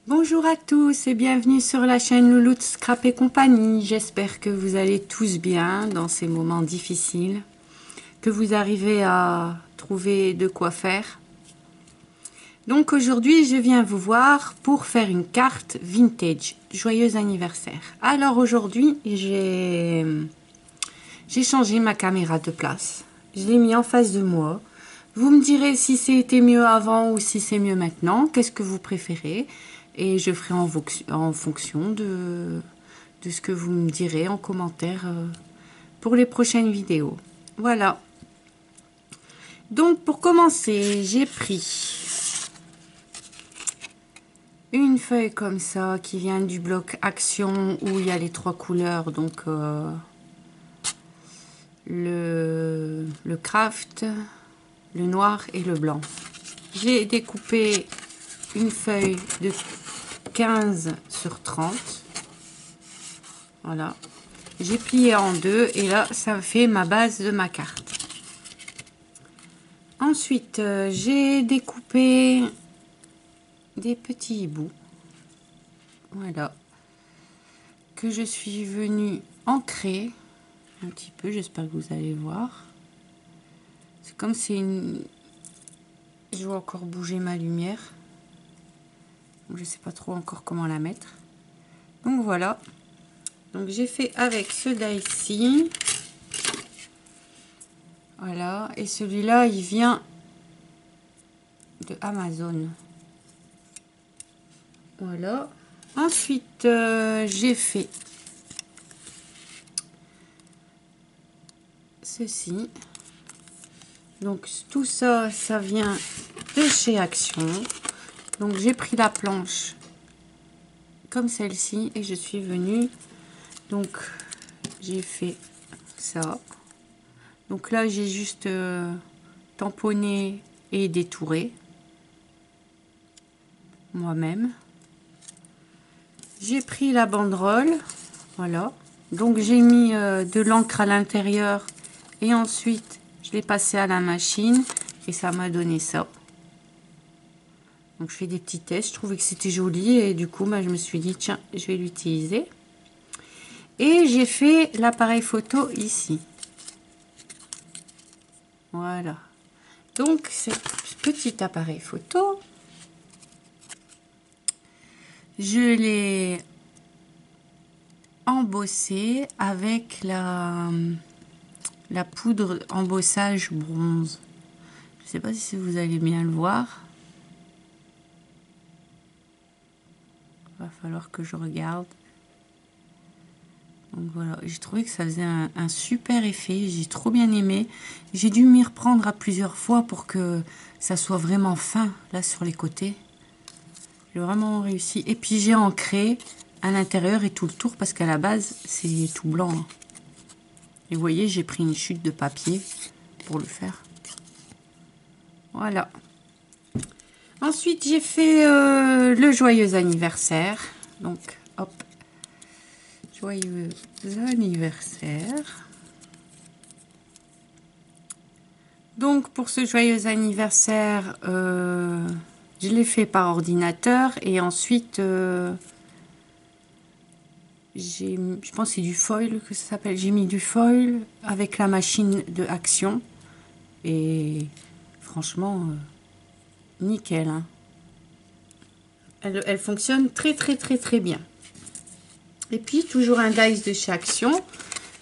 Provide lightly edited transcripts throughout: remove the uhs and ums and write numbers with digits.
Bonjour à tous et bienvenue sur la chaîne Louloute Scrap et compagnie. J'espère que vous allez tous bien dans ces moments difficiles, que vous arrivez à trouver de quoi faire. Donc aujourd'hui, je viens vous voir pour faire une carte vintage. Joyeux anniversaire. Alors aujourd'hui, j'ai changé ma caméra de place. Je l'ai mis en face de moi. Vous me direz si c'était mieux avant ou si c'est mieux maintenant. Qu'est-ce que vous préférez? Et je ferai en fonction de ce que vous me direz en commentaire pour les prochaines vidéos. Voilà. Donc pour commencer, j'ai pris une feuille comme ça qui vient du bloc Action où il y a les trois couleurs. Donc le craft, le noir et le blanc. J'ai découpé une feuille de 15 sur 30. Voilà. J'ai plié en deux et là, ça fait ma base de ma carte. Ensuite, j'ai découpé des petits hiboux. Voilà. Que je suis venue ancrer un petit peu. J'espère que vous allez voir. C'est comme c'est une... Je vais encore bouger ma lumière. Je ne sais pas trop encore comment la mettre. Donc voilà. Donc j'ai fait avec ceux-là ici. Voilà. Et celui-là, il vient de Amazon. Voilà. Ensuite, j'ai fait ceci. Donc tout ça, ça vient de chez Action. Donc j'ai pris la planche comme celle-ci et je suis venue. Donc j'ai fait ça. Donc là j'ai juste tamponné et détouré moi-même. J'ai pris la banderole, voilà. Donc j'ai mis de l'encre à l'intérieur et ensuite je l'ai passé à la machine et ça m'a donné ça. Donc je fais des petits tests, je trouvais que c'était joli et du coup bah, je me suis dit tiens je vais l'utiliser. Et j'ai fait l'appareil photo ici. Voilà. Donc ce petit appareil photo, je l'ai embossé avec la poudre embossage bronze. Je ne sais pas si vous allez bien le voir. Va falloir que je regarde. Donc voilà, j'ai trouvé que ça faisait un super effet, j'ai trop bien aimé. J'ai dû m'y reprendre à plusieurs fois pour que ça soit vraiment fin là sur les côtés. J'ai vraiment réussi. Et puis j'ai ancré à l'intérieur et tout le tour parce qu'à la base c'est tout blanc. Et vous voyez, j'ai pris une chute de papier pour le faire. Voilà. Ensuite j'ai fait le joyeux anniversaire. Donc hop. Joyeux anniversaire. Donc pour ce joyeux anniversaire, je l'ai fait par ordinateur et ensuite je pense que c'est du foil que ça s'appelle. J'ai mis du foil avec la machine de Action et franchement nickel. Hein. Elle fonctionne très bien. Et puis toujours un dice de chez Action,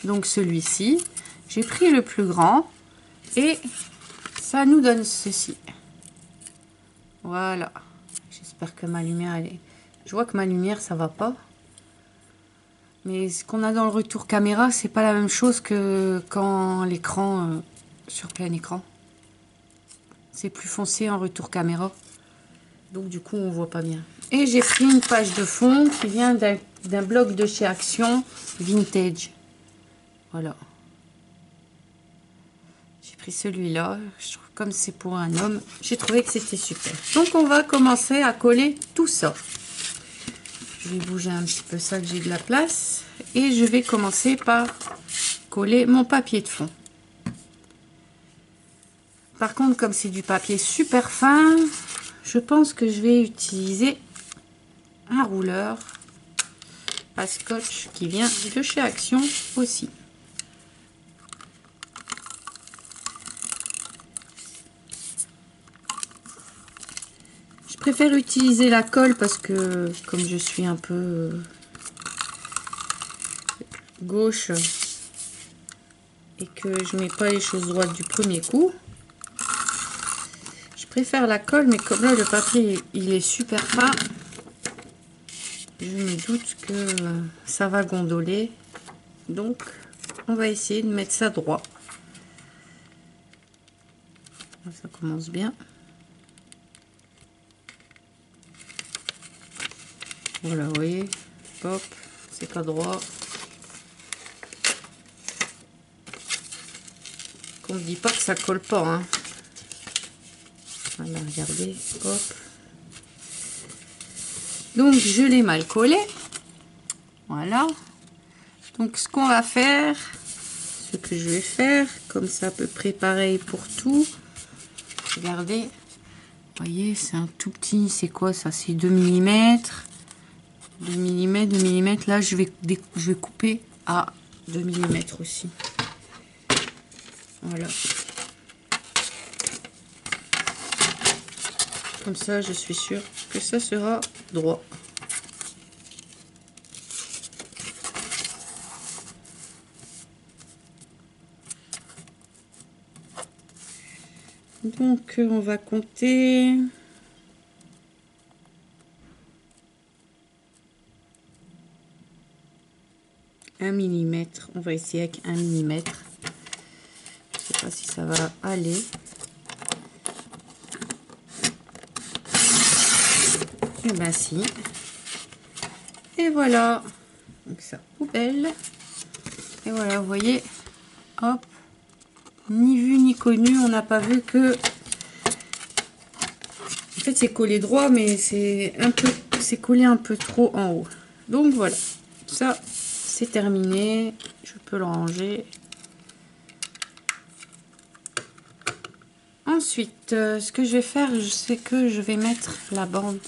donc celui-ci. J'ai pris le plus grand et ça nous donne ceci. Voilà. J'espère que ma lumière, elle est... Je vois que ma lumière, ça va pas. Mais ce qu'on a dans le retour caméra, c'est pas la même chose que quand l'écran sur plein écran. C'est plus foncé en retour caméra. Donc du coup, on voit pas bien. Et j'ai pris une page de fond qui vient d'un bloc de chez Action Vintage. Voilà. J'ai pris celui-là. Comme c'est pour un homme, j'ai trouvé que c'était super. Donc on va commencer à coller tout ça. Je vais bouger un petit peu ça que j'ai de la place. Et je vais commencer par coller mon papier de fond. Par contre, comme c'est du papier super fin, je pense que je vais utiliser un rouleur à scotch qui vient de chez Action aussi. Je préfère utiliser la colle parce que comme je suis un peu gauche et que je mets pas les choses droites du premier coup, je préfère la colle, mais comme là le papier il est super fin, je me doute que ça va gondoler, donc on va essayer de mettre ça droit. Ça commence bien. Voilà, vous voyez, hop, c'est pas droit. Qu'on me dit pas que ça colle pas, hein. Voilà, regardez, hop. Donc je l'ai mal collé. Voilà. Donc ce qu'on va faire, ce que je vais faire, comme ça à peu près pareil pour tout. Regardez, vous voyez, c'est un tout petit, c'est quoi ça? C'est 2 mm. 2 mm, 2 mm. Là, je vais couper à 2 mm aussi. Voilà. Comme ça, je suis sûre que ça sera droit. Donc, on va compter... 1 mm. On va essayer avec 1 mm. Je sais pas si ça va aller. Et ben si. Et voilà. Donc ça, poubelle. Et voilà, vous voyez. Hop. Ni vu ni connu. On n'a pas vu que... En fait, c'est collé droit, mais c'est un peu... C'est collé un peu trop en haut. Donc voilà. Ça, c'est terminé. Je peux le ranger. Ensuite, ce que je vais faire, c'est que je vais mettre la bande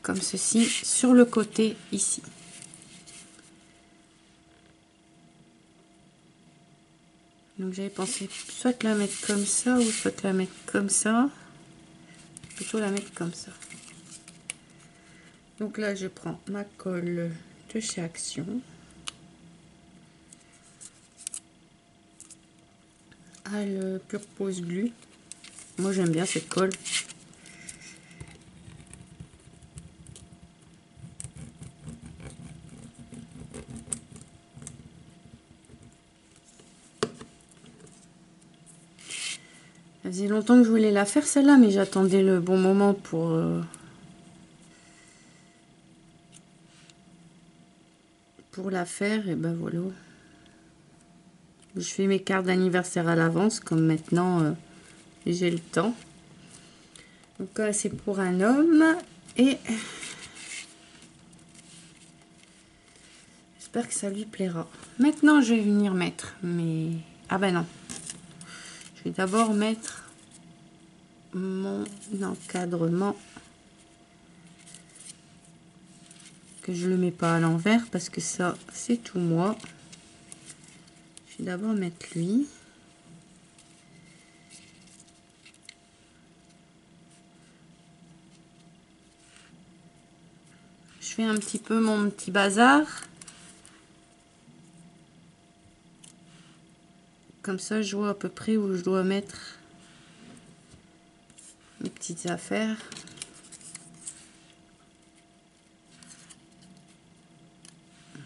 comme ceci sur le côté ici. Donc j'avais pensé soit la mettre comme ça ou soit la mettre comme ça. Plutôt la mettre comme ça. Donc là, je prends ma colle de chez Action. Ah, le Pure Pose Glue. Moi, j'aime bien cette colle. Ça faisait longtemps que je voulais la faire celle-là, mais j'attendais le bon moment pour la faire. Et ben voilà. Je fais mes cartes d'anniversaire à l'avance, comme maintenant j'ai le temps. Donc là, c'est pour un homme. Et j'espère que ça lui plaira. Maintenant, je vais venir mettre mes... Ah ben non. Je vais d'abord mettre mon encadrement. Que je le mets pas à l'envers parce que ça, c'est tout moi. Je vais d'abord mettre lui. Je fais un petit peu mon petit bazar. Comme ça, je vois à peu près où je dois mettre mes petites affaires.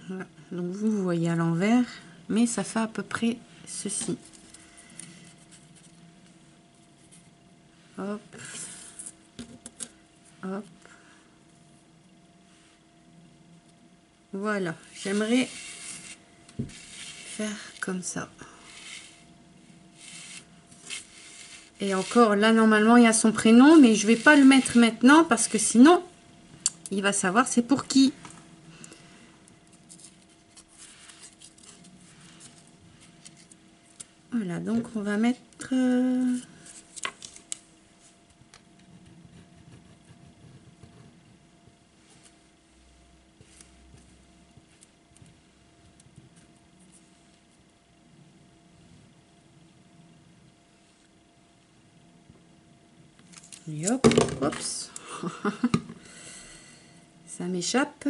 Voilà. Donc vous voyez à l'envers, mais ça fait à peu près ceci. Hop, hop. Voilà, j'aimerais faire comme ça. Et encore, là, normalement, il y a son prénom, mais je vais pas le mettre maintenant parce que sinon, il va savoir c'est pour qui. Voilà, donc on va mettre... Et hop, oups. Ça m'échappe.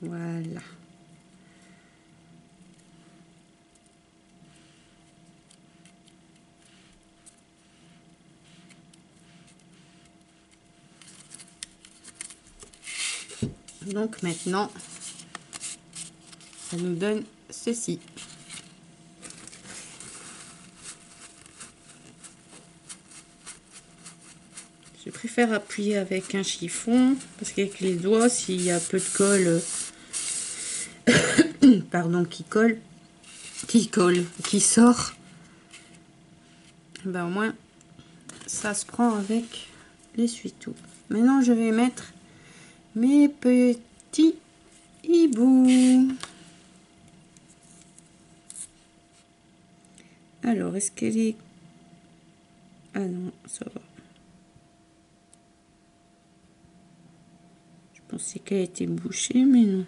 Voilà. Donc maintenant, ça nous donne ceci. Je préfère appuyer avec un chiffon parce qu'avec les doigts, s'il y a peu de colle, pardon, qui sort, ben au moins ça se prend avec l'essuie-tout. Maintenant, je vais mettre mes petits hiboux. Alors, est-ce qu'elle est... Ah non, ça va. Je pensais qu'elle était bouchée, mais non.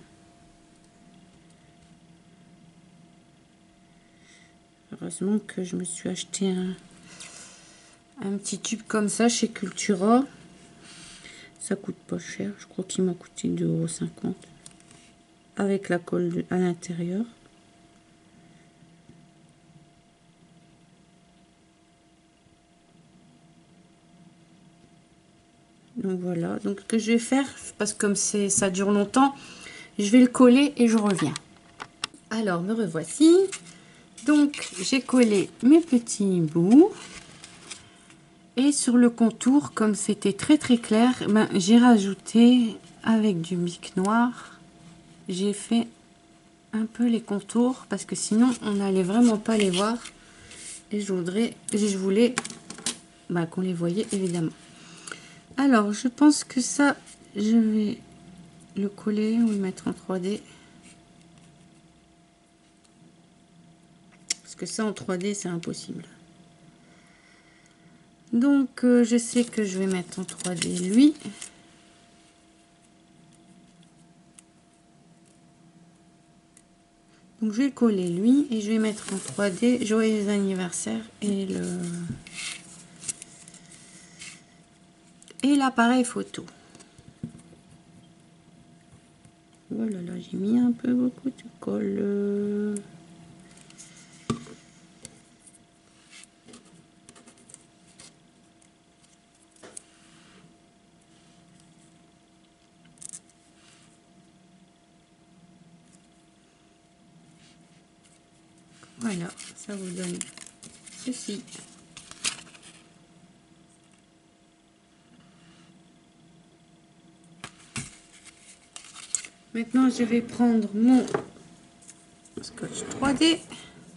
Heureusement que je me suis acheté un petit tube comme ça chez Cultura. Ça coûte pas cher. Je crois qu'il m'a coûté 2,50 € avec la colle à l'intérieur. Donc voilà. Donc ce que je vais faire, parce que comme ça dure longtemps, je vais le coller et je reviens. Alors me revoici. Donc j'ai collé mes petits bouts. Et sur le contour, comme c'était très clair, ben, j'ai rajouté avec du bic noir. J'ai fait un peu les contours parce que sinon on n'allait vraiment pas les voir. Et je voulais ben, qu'on les voyait évidemment. Alors je pense que ça, je vais le coller ou le mettre en 3D. Parce que ça en 3D c'est impossible. Donc je sais que je vais mettre en 3D lui. Donc je vais coller lui et je vais mettre en 3D joyeux anniversaire et l'appareil photo. Oh là là, j'ai mis un peu beaucoup de colle. Voilà, ça vous donne ceci. Maintenant, je vais prendre mon scotch 3D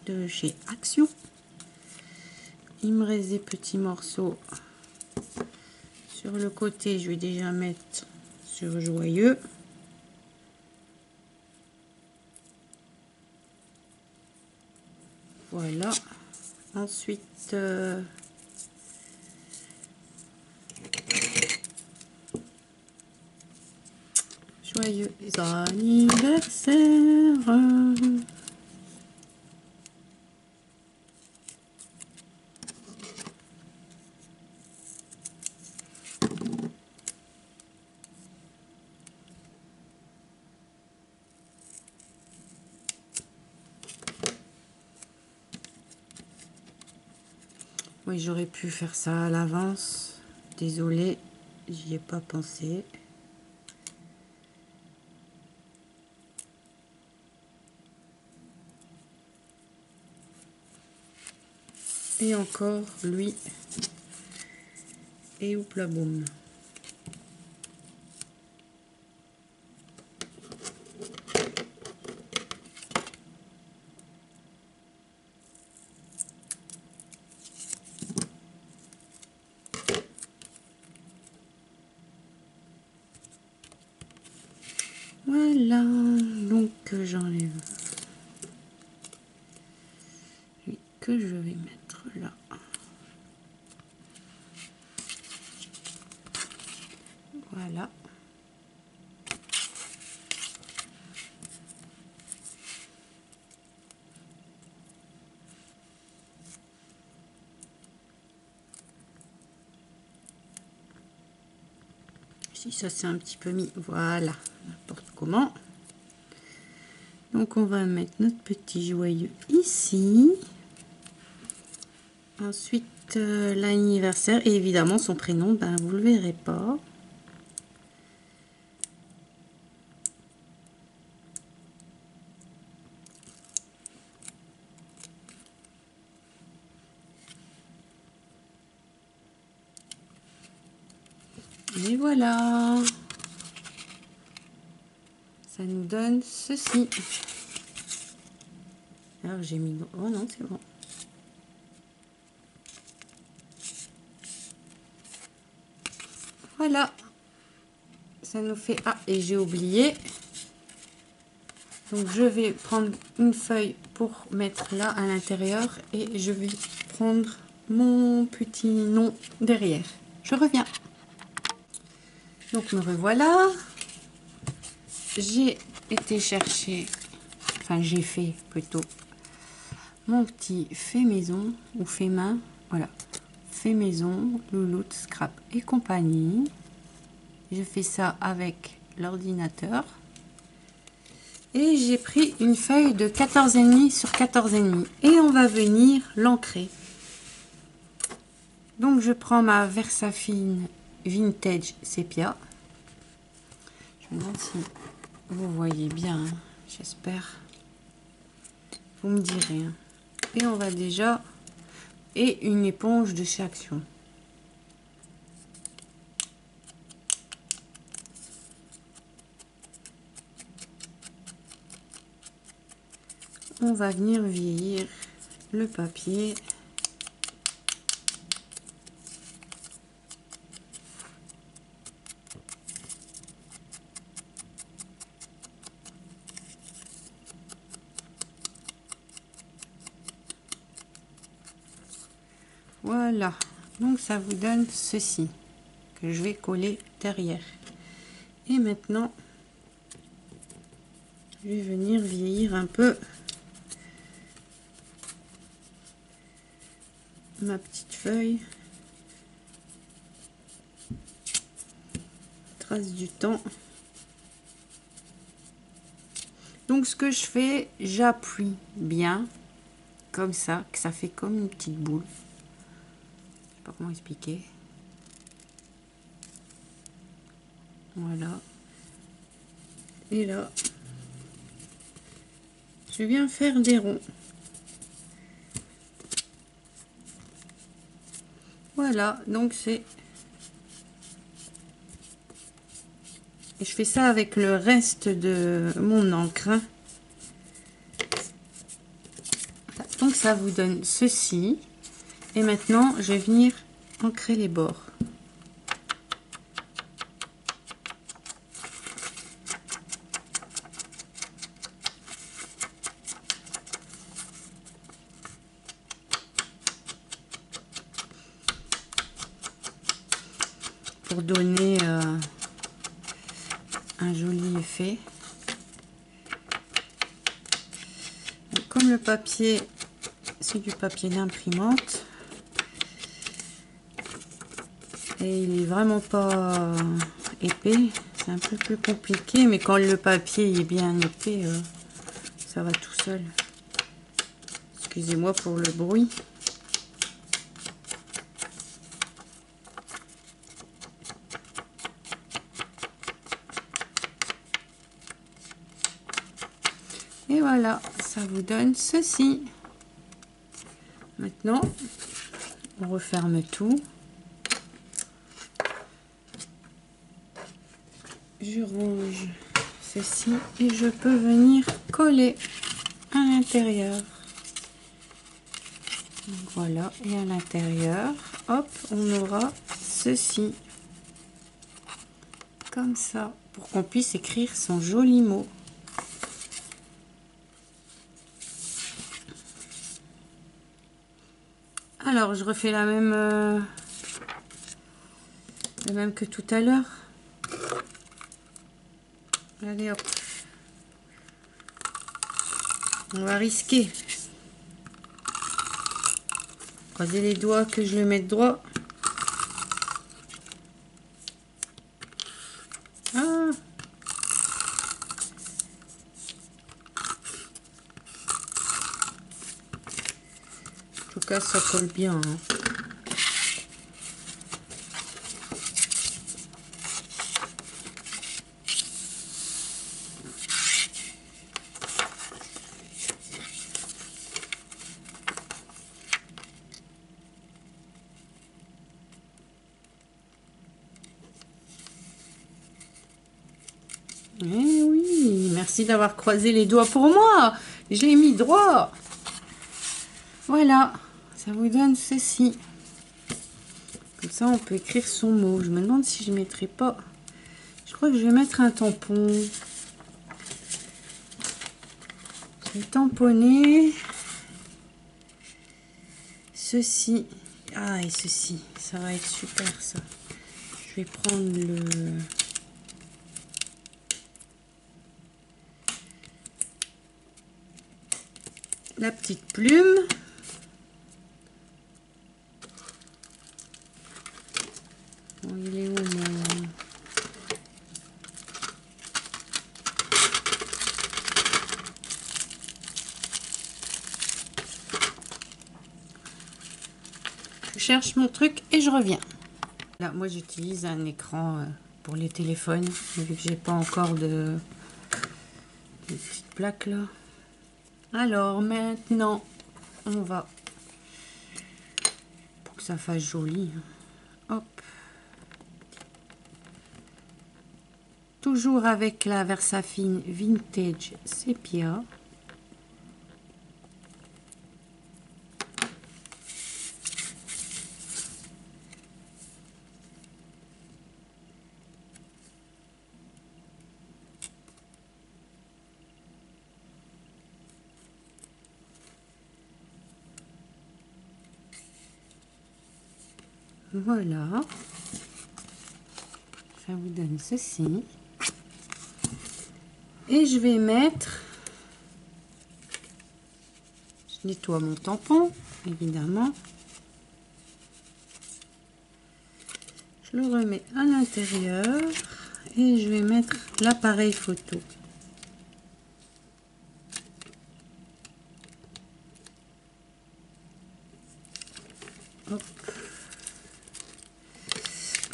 de chez Action. Il me reste des petits morceaux sur le côté. Je vais déjà mettre sur joyeux. Voilà. Ensuite, joyeux anniversaire. Oui, j'aurais pu faire ça à l'avance. Désolée, j'y ai pas pensé. Et encore lui. Et houp la boum. Voilà, donc j'enlève lui que je vais mettre là. Voilà. Si ça c'est un petit peu mis, voilà, n'importe comment. Donc on va mettre notre petit joyeux ici. Ensuite l'anniversaire et évidemment son prénom, ben vous le verrez pas. Et voilà, ça nous donne ceci. Alors j'ai mis, oh non c'est bon. Voilà, ça nous fait, ah et j'ai oublié, donc je vais prendre une feuille pour mettre là à l'intérieur et je vais prendre mon petit nom derrière. Je reviens. Donc me revoilà. J'ai été chercher, enfin j'ai fait plutôt mon petit fait maison ou fait main, voilà, fait maison, Louloute, Scrap et compagnie. Je fais ça avec l'ordinateur et j'ai pris une feuille de 14,5 sur 14,5 et on va venir l'ancrer. Donc je prends ma Versafine Vintage Sépia. Je me demande si vous voyez bien, hein, j'espère. Vous me direz. Hein. Et on va déjà... Et une éponge de chez Action. On va venir vieillir le papier. Voilà, donc ça vous donne ceci que je vais coller derrière. Et maintenant, je vais venir vieillir un peu ma petite feuille. Trace du temps. Donc ce que je fais, j'appuie bien comme ça, que ça fait comme une petite boule. Je sais pas comment expliquer. Voilà. Et là, je viens faire des ronds. Voilà, donc c'est... Et je fais ça avec le reste de mon encre. Donc ça vous donne ceci. Et maintenant, je vais venir ancrer les bords. Pour donner un joli effet. Donc, comme le papier, c'est du papier d'imprimante. Et il est vraiment pas épais. C'est un peu plus compliqué, mais quand le papier est bien épais, ça va tout seul. Excusez-moi pour le bruit. Et voilà, ça vous donne ceci. Maintenant, on referme tout. Je range ceci et je peux venir coller à l'intérieur. Voilà, et à l'intérieur, hop, on aura ceci. Comme ça, pour qu'on puisse écrire son joli mot. Alors, je refais la même que tout à l'heure. Allez, hop. On va risquer. Croisez les doigts que je le mette droit. tout cas, ça colle bien. Hein. Eh oui, merci d'avoir croisé les doigts pour moi. Je l'ai mis droit. Voilà, ça vous donne ceci. Comme ça, on peut écrire son mot. Je me demande si je ne mettrai pas... Je crois que je vais mettre un tampon. Je vais tamponner ceci. Ah, et ceci. Ça va être super, ça. Je vais prendre la petite plume. Bon, il est où mon... Je cherche mon truc et je reviens. Là, moi j'utilise un écran pour les téléphones, vu que j'ai pas encore de petite plaque là. Alors maintenant, on va, pour que ça fasse joli, hop. Toujours avec la Versafine Vintage Sepia. Voilà, ça vous donne ceci. Et je vais mettre, je nettoie mon tampon, évidemment. Je le remets à l'intérieur et je vais mettre l'appareil photo. Hop.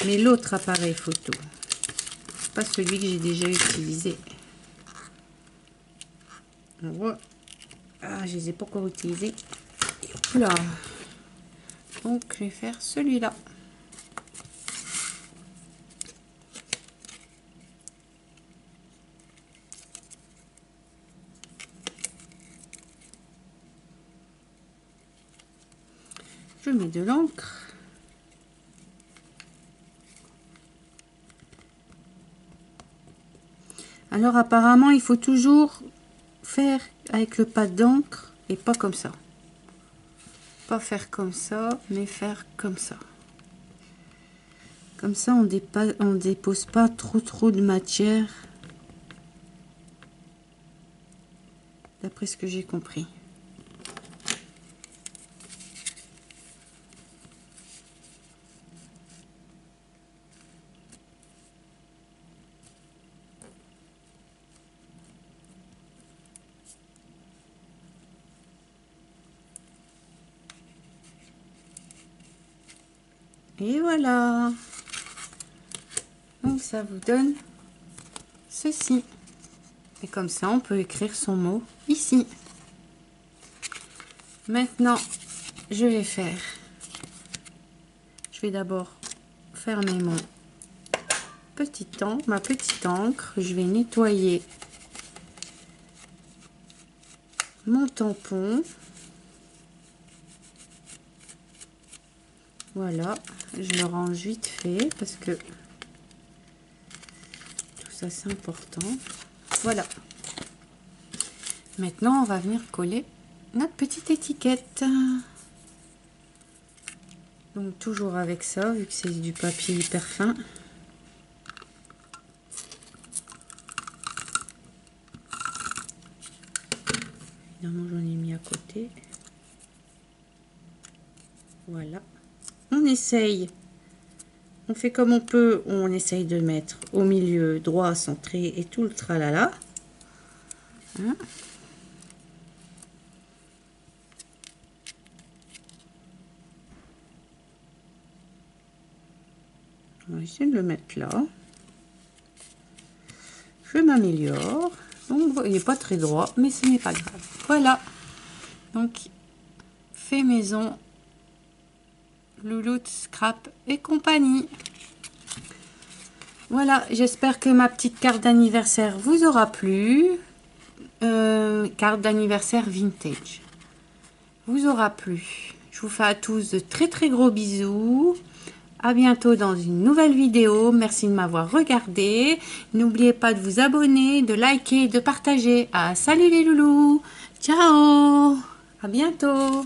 Mais l'autre appareil photo, pas celui que j'ai déjà utilisé. Voilà. Ah, je les ai pas encore utilisés. Là. Donc, je vais faire celui-là. Je mets de l'encre. Alors apparemment, il faut toujours faire avec le pad d'encre et pas comme ça. Pas faire comme ça, mais faire comme ça. Comme ça, on dépose pas trop de matière. D'après ce que j'ai compris. Et voilà. Donc ça vous donne ceci. Et comme ça, on peut écrire son mot ici. Maintenant, je vais faire... Je vais d'abord fermer mon ma petite encre. Je vais nettoyer mon tampon. Voilà, je le range vite fait parce que tout ça c'est important. Voilà. Maintenant, on va venir coller notre petite étiquette. Donc toujours avec ça, vu que c'est du papier hyper fin. Évidemment, j'en ai mis à côté. Voilà. On essaye. On fait comme on peut. On essaye de mettre au milieu, droit, centré et tout le tralala. Hein? On va essayer de le mettre là. Je m'améliore. Donc, il n'est pas très droit, mais ce n'est pas grave. Voilà. Donc, fait maison, Louloute Scrap et compagnie. Voilà, j'espère que ma petite carte d'anniversaire vous aura plu. Carte d'anniversaire vintage. Vous aura plu. Je vous fais à tous de très très gros bisous. À bientôt dans une nouvelle vidéo. Merci de m'avoir regardé. N'oubliez pas de vous abonner, de liker, de partager. Ah, salut les loulous. Ciao. À bientôt.